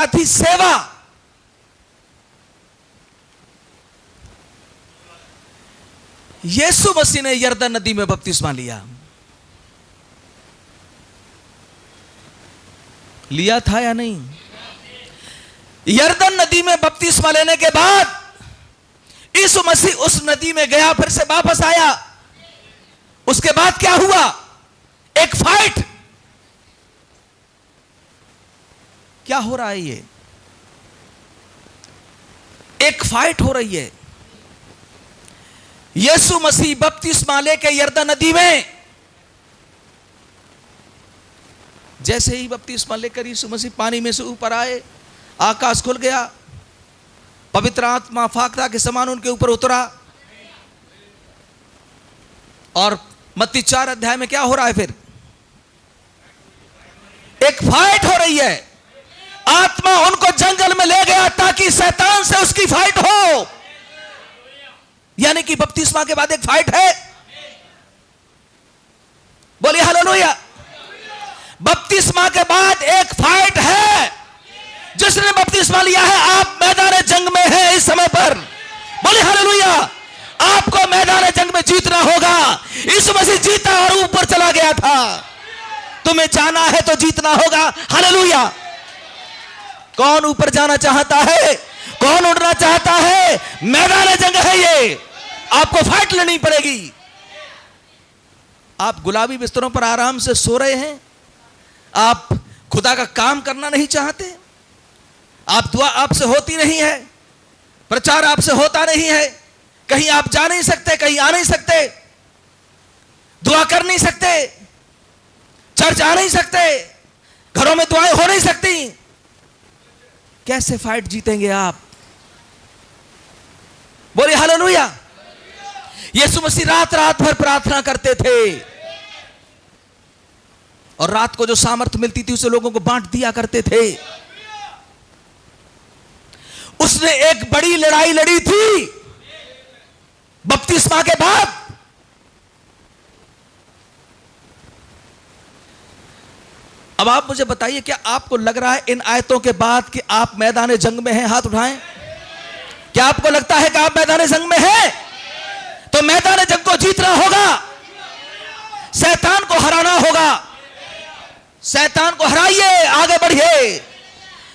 थी सेवा। यीशु मसीह ने यरदन नदी में बपतिस्मा लिया था या नहीं? यरदन नदी में बपतिस्मा लेने के बाद यीशु मसीह उस नदी में गया, फिर से वापस आया। उसके बाद क्या हुआ? एक फाइट। क्या हो रहा है? ये एक फाइट हो रही है। यीशु मसीह बपतिस्मा लेके यरदन नदी में, जैसे ही बपतिस्मा लेकर यीशु मसीह पानी में से ऊपर आए, आकाश खुल गया, पवित्र आत्मा फाकता के समान उनके ऊपर उतरा। और मत्ती 4 अध्याय में क्या हो रहा है? फिर एक फाइट हो रही है। आत्मा उनको जंगल में ले गया ताकि शैतान से उसकी फाइट हो। यानी कि बपतिस्मा के बाद एक फाइट है। बोलिए हालेलुया। बपतिस्मा के बाद एक फाइट है। जिसने बपतिस्मा लिया है, आप मैदान जंग में हैं इस समय पर। बोलिए हालेलुया। आपको मैदान जंग में जीतना होगा। यीशु मसीह जीता और ऊपर चला गया था। तुम्हें जाना है तो जीतना होगा। हालेलुया। कौन ऊपर जाना चाहता है? कौन उड़ना चाहता है? मैदान जंग है ये। आपको फाइट लड़नी पड़ेगी। आप गुलाबी बिस्तरों पर आराम से सो रहे हैं, आप खुदा का काम करना नहीं चाहते, आप दुआ आपसे होती नहीं है, प्रचार आपसे होता नहीं है, कहीं आप जा नहीं सकते, कहीं आ नहीं सकते, दुआ कर नहीं सकते, चर्च आ नहीं सकते, घरों में दुआएं हो नहीं सकती। कैसे फाइट जीतेंगे आप? बोलिए हालेलुया। यीशु मसीह रात रात भर प्रार्थना करते थे और रात को जो सामर्थ्य मिलती थी उसे लोगों को बांट दिया करते थे। उसने एक बड़ी लड़ाई लड़ी थी बपतिस्मा के बाद। अब आप मुझे बताइए, क्या आपको लग रहा है इन आयतों के बाद कि आप मैदान जंग में हैं? हाथ उठाएं। क्या आपको लगता है कि आप मैदान जंग में हैं? तो मैदान जंग को जीतना होगा, शैतान को हराना होगा। शैतान को हराइए, आगे बढ़िए।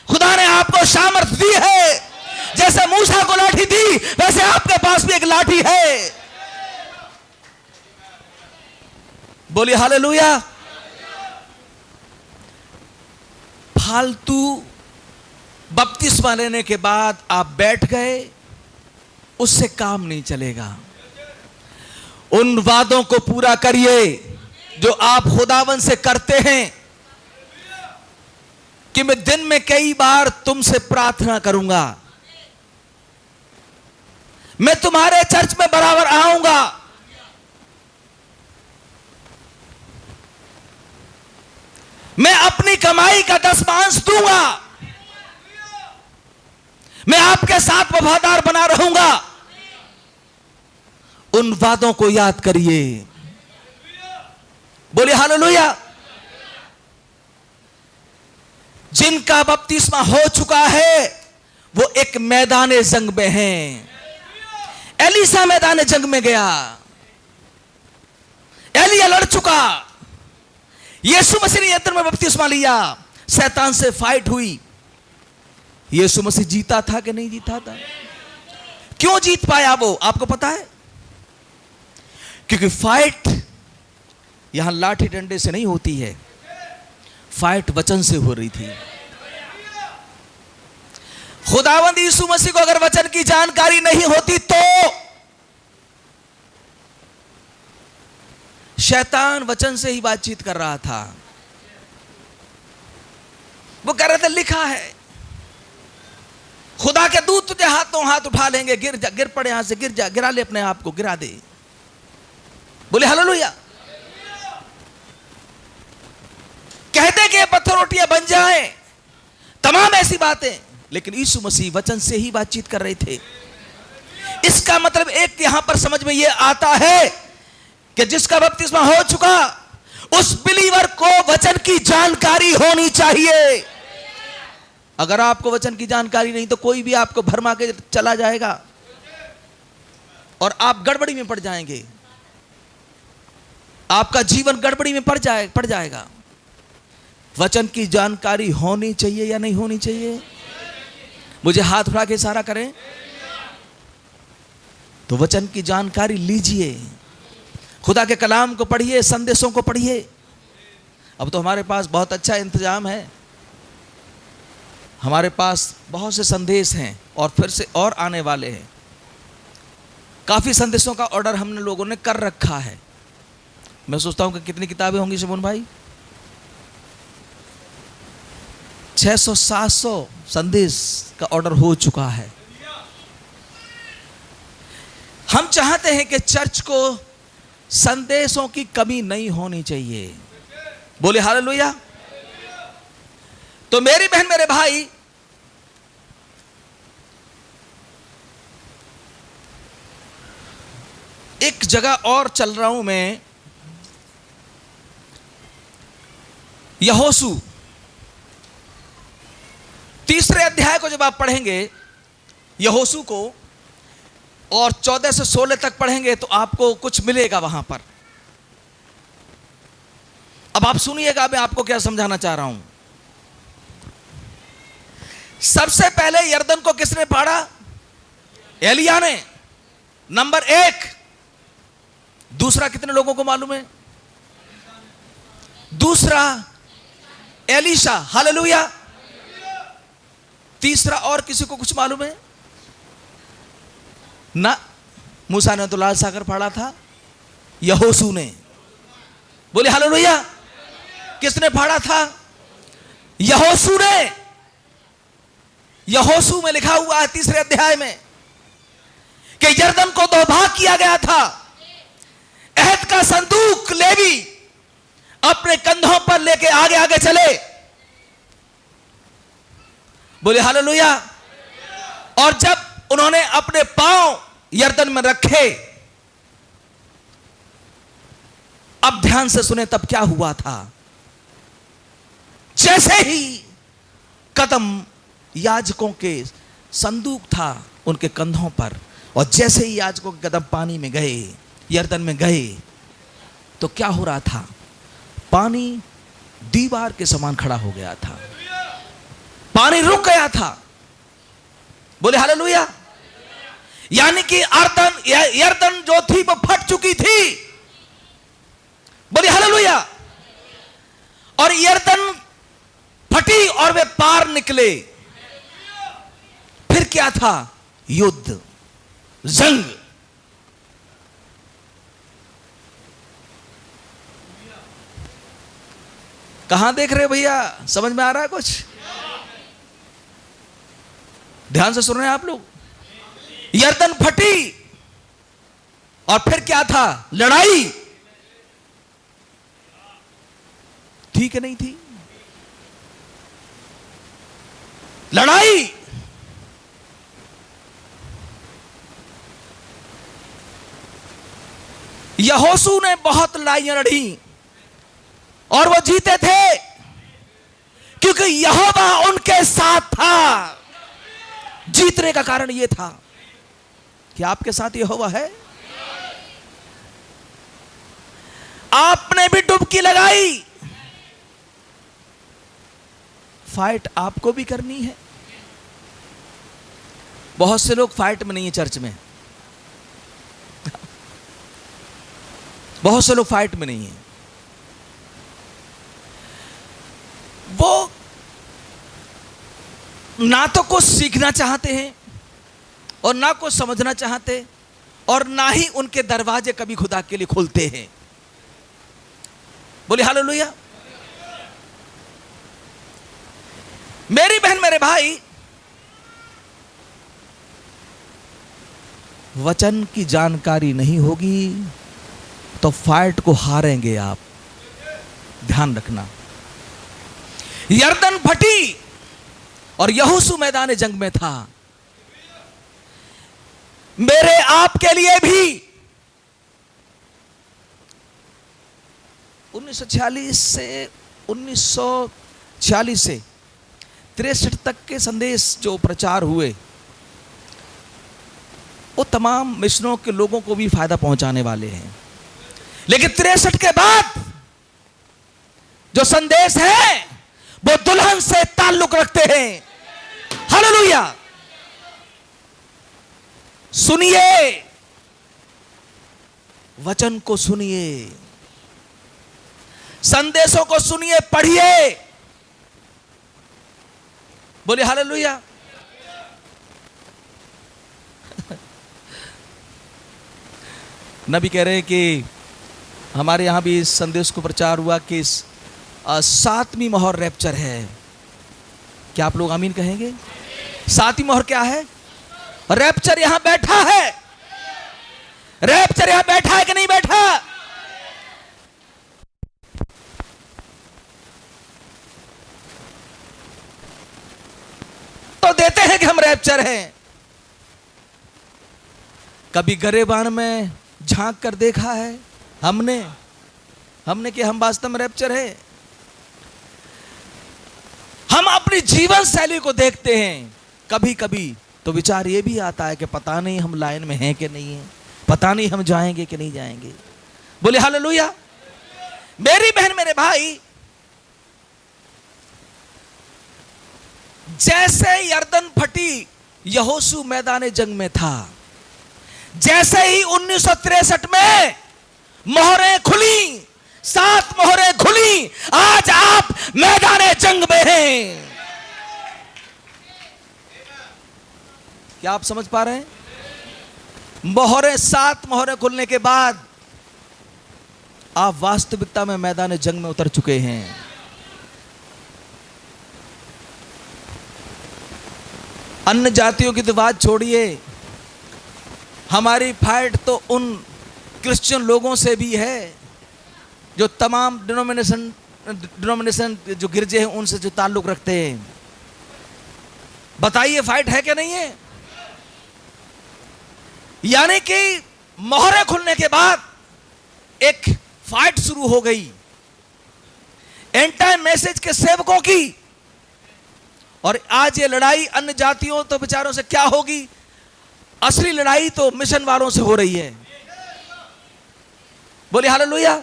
खुदा ने आपको सामर्थ्य दी है। जैसे मूसा को लाठी दी, वैसे आपके पास भी एक लाठी है। बोलिए हालेलुया। फालतू बपतिस्मा लेने के बाद आप बैठ गए, उससे काम नहीं चलेगा। उन वादों को पूरा करिए जो आप खुदावन से करते हैं कि मैं दिन में कई बार तुमसे प्रार्थना करूंगा, मैं तुम्हारे चर्च में बराबर आऊंगा, मैं अपनी कमाई का 10% दूंगा, मैं आपके साथ वफादार बना रहूंगा। उन वादों को याद करिए। बोलिए हालेलुया। जिनका बपतिस्मा हो चुका है वो एक मैदान जंग में हैं। एलीसा मैदान जंग में गया, एलिया लड़ चुका। यीशु मसीह ने यरदन में बपतिस्मा लिया, शैतान से फाइट हुई। यीशु मसीह जीता था कि नहीं जीता था? क्यों जीत पाया वो? आपको पता है? क्योंकि फाइट यहां लाठी डंडे से नहीं होती है, फाइट वचन से हो रही थी। खुदावंद यीशु मसीह को अगर वचन की जानकारी नहीं होती तो शैतान वचन से ही बातचीत कर रहा था। वो कह रहे थे लिखा है, खुदा के दूत तुझे हाथों हाथ उठा लेंगे, गिर जा, गिर पड़े, यहां से गिर जा, गिरा ले अपने आप को, गिरा दे। बोले हालेलुया। कहते कि पत्थर रोटियां बन जाएं, तमाम ऐसी बातें, लेकिन यीशु मसीह वचन से ही बातचीत कर रहे थे। इसका मतलब एक यहां पर समझ में यह आता है कि जिसका बपतिस्मा हो चुका, उस बिलीवर को वचन की जानकारी होनी चाहिए। अगर आपको वचन की जानकारी नहीं तो कोई भी आपको भरमा के चला जाएगा और आप गड़बड़ी में पड़ जाएंगे, आपका जीवन गड़बड़ी में पड़ जाएगा। वचन की जानकारी होनी चाहिए या नहीं होनी चाहिए? मुझे हाथ उठा के इशारा करें तो वचन की जानकारी लीजिए, खुदा के कलाम को पढ़िए, संदेशों को पढ़िए। अब तो हमारे पास बहुत अच्छा इंतजाम है, हमारे पास बहुत से संदेश हैं और फिर से और आने वाले हैं। काफ़ी संदेशों का ऑर्डर हमने लोगों ने कर रखा है। मैं सोचता हूं कि कितनी किताबें होंगी शिमोन भाई? 600-700 संदेश का ऑर्डर हो चुका है। हम चाहते हैं कि चर्च को संदेशों की कमी नहीं होनी चाहिए। बोले हालेलुया। तो मेरी बहन मेरे भाई, एक जगह और चल रहा हूं मैं, यहोशू 3 अध्याय को जब आप पढ़ेंगे यहोशू को और 14 से 16 तक पढ़ेंगे तो आपको कुछ मिलेगा वहां पर। अब आप सुनिएगा मैं आपको क्या समझाना चाह रहा हूं। सबसे पहले यरदन को किसने फाड़ा? एलिया ने, नंबर 1। दूसरा कितने लोगों को मालूम है? दूसरा एलीशा। हालेलुया। तीसरा और किसी को कुछ मालूम है ना? मूसा ने तो लाल सागर फाड़ा था, यहोशू ने। बोले हालेलुया। किसने फाड़ा था? यहोशू ने। यहोशू में लिखा हुआ है 3 अध्याय में कि यरदन को 2 भाग किया गया था। अहद का संदूक लेवी अपने कंधों पर लेके आगे आगे चले। बोले हालेलुया। और जब उन्होंने अपने पांव यरदन में रखे, अब ध्यान से सुने तब क्या हुआ था। जैसे ही कदम याजकों के संदूक था उनके कंधों पर, और जैसे ही याजकों के कदम पानी में गए, यरदन में गए, तो क्या हो रहा था? पानी दीवार के समान खड़ा हो गया था, पानी रुक गया था। बोले हालेलुया। यानी कि यरदन जो थी वो फट चुकी थी। बोले हालेलुया। और यरदन फटी और वे पार निकले। फिर क्या था? युद्ध, जंग। कहां देख रहे भैया? समझ में आ रहा है कुछ? ध्यान से सुन रहे हैं आप लोग? यरदन फटी और फिर क्या था? लड़ाई थी कि नहीं थी? लड़ाई। यहोशू ने बहुत लड़ाइयां लड़ी और वो जीते थे क्योंकि यहोवा उनके साथ था। जीतने का कारण यह था कि आपके साथ यहोवा है। आपने भी डुबकी लगाई, फाइट आपको भी करनी है। बहुत से लोग फाइट में नहीं है चर्च में, बहुत से लोग फाइट में नहीं है। वो ना तो कुछ सीखना चाहते हैं और ना कुछ समझना चाहते, और ना ही उनके दरवाजे कभी खुदा के लिए खुलते हैं। बोले हालेलुया। मेरी बहन मेरे भाई, वचन की जानकारी नहीं होगी तो फाइट को हारेंगे आप। ध्यान रखना। यरदन फटी और यहोशू मैदान जंग में था। मेरे आपके लिए भी 1946 से 63 तक के संदेश जो प्रचार हुए वो तमाम मिशनों के लोगों को भी फायदा पहुंचाने वाले हैं, लेकिन 63 के बाद जो संदेश है वो दुल्हन से ताल्लुक रखते हैं। हालेलुया। सुनिए, वचन को सुनिए, संदेशों को सुनिए, पढ़िए। बोले हालेलुया। नबी कह रहे हैं कि हमारे यहां भी इस संदेश को प्रचार हुआ कि 7वीं मोहर रैप्चर है। क्या आप लोग आमीन कहेंगे? 7वीं मोहर क्या है? रैप्चर यहां बैठा है। रैप्चर यहां बैठा है कि नहीं बैठा? तो देते हैं कि हम रैप्चर हैं। कभी गरेबान में झांक कर देखा है हमने कि हम वास्तव में रैप्चर है? हम अपनी जीवन शैली को देखते हैं। कभी कभी तो विचार ये भी आता है कि पता नहीं हम लाइन में हैं कि नहीं है, पता नहीं हम जाएंगे कि नहीं जाएंगे। बोले हालेलुया। मेरी बहन, मेरे भाई, जैसे यर्दन फटी यहोशू मैदान जंग में था, जैसे ही 1963 में मोहरें खुली, 7 मोहरें खुली, आज आप मैदान जंग में हैं। क्या आप समझ पा रहे हैं? मोहरें, 7 मोहरें खुलने के बाद आप वास्तविकता में मैदान जंग में उतर चुके हैं। अन्य जातियों की तो बात छोड़िए, हमारी फाइट तो उन क्रिश्चियन लोगों से भी है जो तमाम डिनोमिनेशन जो गिरजे हैं उनसे जो ताल्लुक रखते हैं। बताइए, फाइट है क्या नहीं है? यानी कि मोहरे खुलने के बाद एक फाइट शुरू हो गई एंड टाइम मैसेज के सेवकों की। और आज ये लड़ाई अन्य जातियों तो विचारों से क्या होगी? असली लड़ाई तो मिशन वालों से हो रही है। बोले हालेलुया।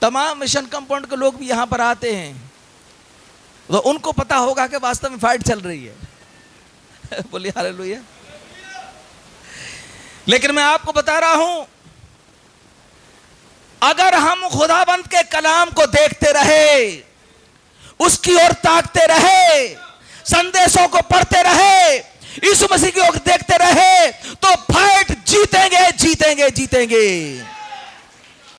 तमाम मिशन कंपाउंड के लोग भी यहां पर आते हैं, तो उनको पता होगा कि वास्तव में फाइट चल रही है। बोले हालेलुया। लेकिन मैं आपको बता रहा हूं, अगर हम खुदाबंद के कलाम को देखते रहे, उसकी ओर ताकते रहे, संदेशों को पढ़ते रहे, यीशु मसीह की ओर देखते रहे, तो फाइट जीतेंगे जीतेंगे जीतेंगे।